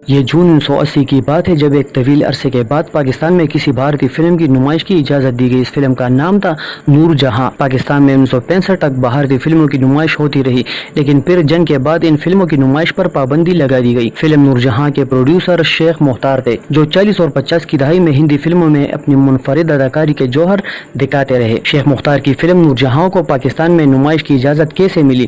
یہ جون 1980 کی بات ہے جب ایک طویل عرصے کے بعد پاکستان میں کسی بھارتی فلم کی نمائش کی اجازت دی گئی۔ اس فلم کا نام تھا نور جہاں۔ پاکستان میں 1965 تک بھارتی فلموں کی نمائش ہوتی رہی، لیکن پھر جنگ کے بعد ان فلموں کی نمائش پر پابندی لگا دی گئی۔ فلم نور جہاں کے پروڈیوسر شیخ مختار تھے، جو 40 اور 50 کی دہائی میں ہندی فلموں میں اپنی منفرد اداکاری کے جوہر دکھاتے رہے۔ شیخ مختار کی فلم نور جہاں کو پاکستان میں نمائش کی اجازت کیسے ملی؟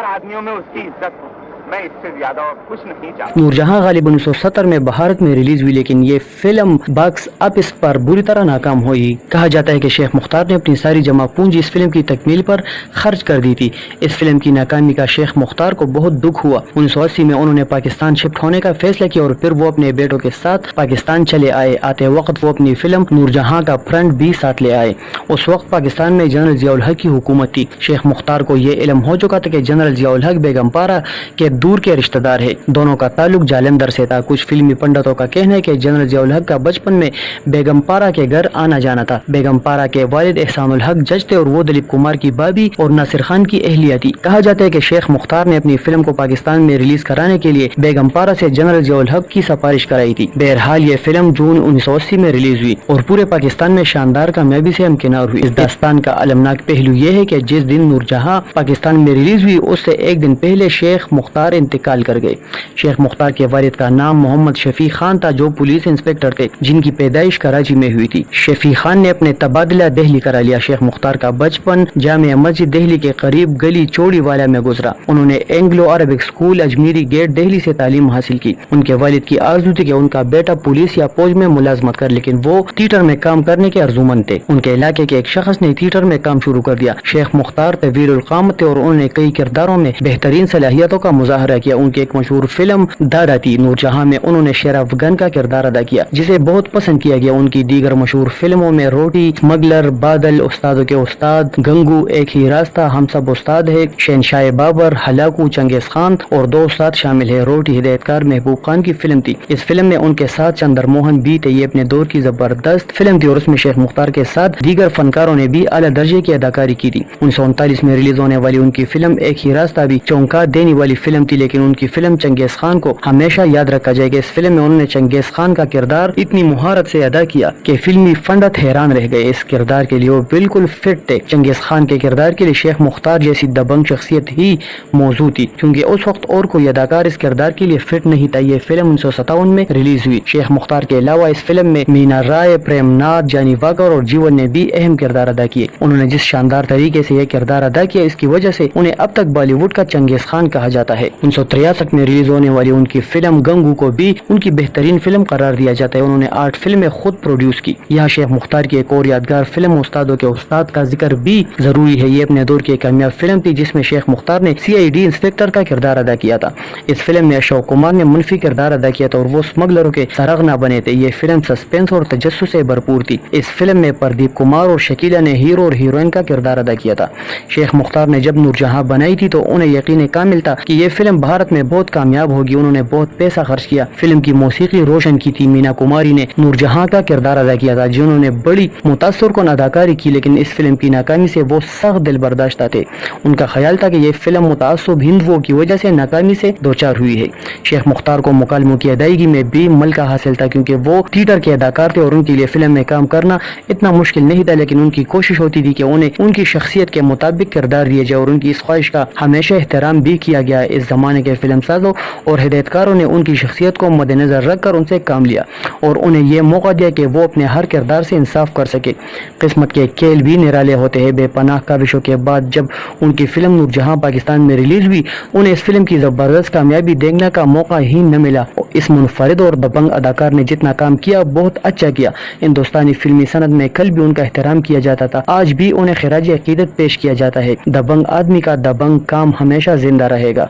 آدمیوں میں اس کی عزت ہو، میں اس سے زیادہ اور کچھ نہیں چاہتا۔ نور جہاں غالباً 1970 میں بھارت میں ریلیز ہوئی، لیکن یہ فلم باکس آفس پر بری طرح ناکام ہوئی۔ کہا جاتا ہے کہ شیخ مختار نے اپنی ساری جمع پونجی اس فلم کی تکمیل پر خرچ کر دی تھی۔ اس فلم کی ناکامی کا شیخ مختار کو بہت دکھ ہوا۔ 1980 میں انہوں نے پاکستان شفٹ ہونے کا فیصلہ کیا اور پھر وہ اپنے بیٹوں کے ساتھ پاکستان چلے آئے۔ آتے وقت وہ اپنی فلم نور جہاں کا فرنٹ بھی ساتھ لے آئے۔ اس وقت پاکستان میں جنرل ضیاء الحق کی حکومت تھی۔ شیخ مختار کو یہ علم ہو چکا تھا کہ جنرل ضیاء الحق بیگم پارا کے دور کے رشتہ دار ہے۔ دونوں کا تعلق جالندھر سے تھا۔ کچھ فلمی پنڈتوں کا کہنا ہے کہ جنرل ضیاء الحق کا بچپن میں بیگم پارا کے گھر آنا جانا تھا۔ بیگم پارا کے والد احسان الحق جج تھے اور وہ دلیپ کمار کی بھابی اور ناصر خان کی اہلیہ تھی۔ کہا جاتا ہے کہ شیخ مختار نے اپنی فلم کو پاکستان میں ریلیز کرانے کے لیے بیگم پارا سے جنرل ضیاء الحق کی سفارش کرائی تھی۔ بہرحال یہ فلم جون 1980 میں ریلیز ہوئی اور پورے پاکستان میں شاندار کامیابی سے ہمکنار ہوئی۔ اس داستان کا المناک پہلو یہ ہے کہ جس دن نور جہاں پاکستان میں ریلیز ہوئی، اس سے ایک دن پہلے شیخ مختار انتقال کر گئے۔ شیخ مختار کے والد کا نام محمد شفیع خان تھا، جو پولیس انسپکٹر تھے، جن کی پیدائش کراچی میں ہوئی تھی۔ شفیع خان نے اپنے تبادلہ دہلی کرا لیا۔ شیخ مختار کا بچپن جامع مسجد دہلی کے قریب گلی چوڑی والا میں گزرا۔ انہوں نے Anglo Arabic school Ajmeri gate Delhi سے تعلیم حاصل کی۔ ان کے والد کی آرزو تھی کہ ان کا بیٹا پولیس یا فوج میں ملازمت کر، لیکن وہ تھیٹر میں کام کرنے کے ارزومند تھے۔ ان کے علاقے کے ایک شخص نے تھیٹر میں کام شروع کر دیا۔ شیخ مختار طویل القامت تھے اور انہوں نے کئی کرداروں میں بہترین صلاحیتوں کا مظاہرہ کیا۔ ان کی ایک مشہور فلم دادا تھی۔ نور جہاں میں انہوں نے شیر افغان کا کردار ادا کیا، جسے بہت پسند کیا گیا۔ ان کی دیگر مشہور فلموں میں روٹی، اسمگلر، بادل، استادوں کے استاد، گنگو، ایک ہی راستہ، ہم سب استاد ہے، شہنشاہ بابر، ہلاکو، چنگیز خان اور دو استاد شامل ہے۔ روٹی ہدایت کار محبوب خان کی فلم تھی۔ اس فلم میں ان کے ساتھ چندر موہن بھی تھے۔ یہ اپنے دور کی زبردست فلم تھی اور اس میں شیخ مختار کے ساتھ دیگر فنکاروں نے بھی اعلیٰ درجے کی اداکاری کی تھی۔ 1939 میں ریلیز ہونے والی ان کی فلم ایک ہی راستہ بھی چونکا دینے والی فلم تھی، لیکن ان کی فلم چنگیز خان کو ہمیشہ یاد رکھا جائے گا۔ اس فلم میں انہوں نے چنگیز خان کا کردار اتنی مہارت سے ادا کیا کہ فلمی فنڈت حیران رہ گئے۔ اس کردار کے لیے وہ بالکل فٹ تھے۔ چنگیز خان کے کردار کے لیے شیخ مختار جیسی دبنگ شخصیت ہی موجود تھی، کیونکہ اس وقت اور کوئی اداکار اس کردار کے لیے فٹ نہیں تھا۔ یہ فلم 1957 میں ریلیز ہوئی۔ شیخ مختار کے علاوہ اس فلم میں مینا رائے، پریم ناتھ، جانی واکر اور جیون نے بھی اہم کردار ادا کیے۔ انہوں نے جس شاندار طریقے سے یہ کردار ادا کیا، اس کی وجہ سے انہیں اب تک بالی ووڈ کا چنگیز خان کہا جاتا ہے۔ 1963 میں ریلیز ہونے والی ان کی فلم گنگو کو بھی ان کی بہترین فلم قرار دیا جاتا ہے۔ انہوں نے 8 فلمیں خود پروڈیوس کی۔ یہاں شیخ مختار کی ایک اور یادگار فلم استادوں کے استاد کا ذکر بھی ضروری ہے۔ یہ اپنے دور کی ایک کامیاب فلم تھی، جس میں شیخ مختار نے CID انسپکٹر کا کردار ادا کیا تھا۔ اس فلم میں اشوک کمار نے منفی کردار ادا کیا تھا اور وہ اسمگلروں کے سرغنہ بنے تھے۔ یہ فلم سسپینس اور تجسس سے بھرپور تھی۔ اس فلم میں پردیپ کمار اور شکیلا نے ہیرو اور ہیروئن کا کردار ادا کیا تھا۔ شیخ مختار نے جب نور جہاں بنائی تھی تو انہیں یقین کامل تھا کہ یہ فلم بھارت میں بہت کامیاب ہوگی۔ انہوں نے بہت پیسہ خرچ کیا۔ فلم کی موسیقی روشن کی تھی۔ مینا کماری نے نور جہاں کا کردار ادا کیا تھا، جنہوں نے بڑی متاثر کن اداکاری کی، لیکن اس فلم کی ناکامی سے وہ سخت دل برداشتہ تھے۔ ان کا خیال تھا کہ یہ فلم متعصب ہندوؤں کی وجہ سے ناکامی سے دوچار ہوئی ہے۔ شیخ مختار کو مکالموں کی ادائیگی میں بھی ملکہ حاصل تھا، کیونکہ وہ تھیٹر کے اداکار تھے اور ان کے لیے فلم میں کام کرنا اتنا مشکل نہیں تھا، لیکن ان کی کوشش ہوتی تھی کہ انہیں ان کی شخصیت کے مطابق کردار دیا جائے اور ان کی اس خواہش کا ہمیشہ احترام بھی کیا گیا۔ اس زمانے کے فلم سازوں اور ہدایتکاروں نے ان کی شخصیت کو مد نظر رکھ کر ان سے کام لیا اور انہیں یہ موقع دیا کہ وہ اپنے ہر کردار سے انصاف کر سکے۔ قسمت کے کھیل بھی نرالے ہوتے ہیں۔ بے پناہ کاوشوں کے بعد جب ان کی فلم نور جہاں پاکستان میں ریلیز ہوئی، انہیں اس فلم کی زبردست کامیابی دیکھنے کا موقع ہی نہ ملا۔ اس منفرد اور دبنگ اداکار نے جتنا کام کیا بہت اچھا کیا۔ ہندوستانی فلمی صنعت میں کل بھی ان کا احترام کیا جاتا تھا، آج بھی انہیں خراج عقیدت پیش کیا جاتا ہے۔ دبنگ آدمی کا دبنگ کام ہمیشہ زندہ رہے گا۔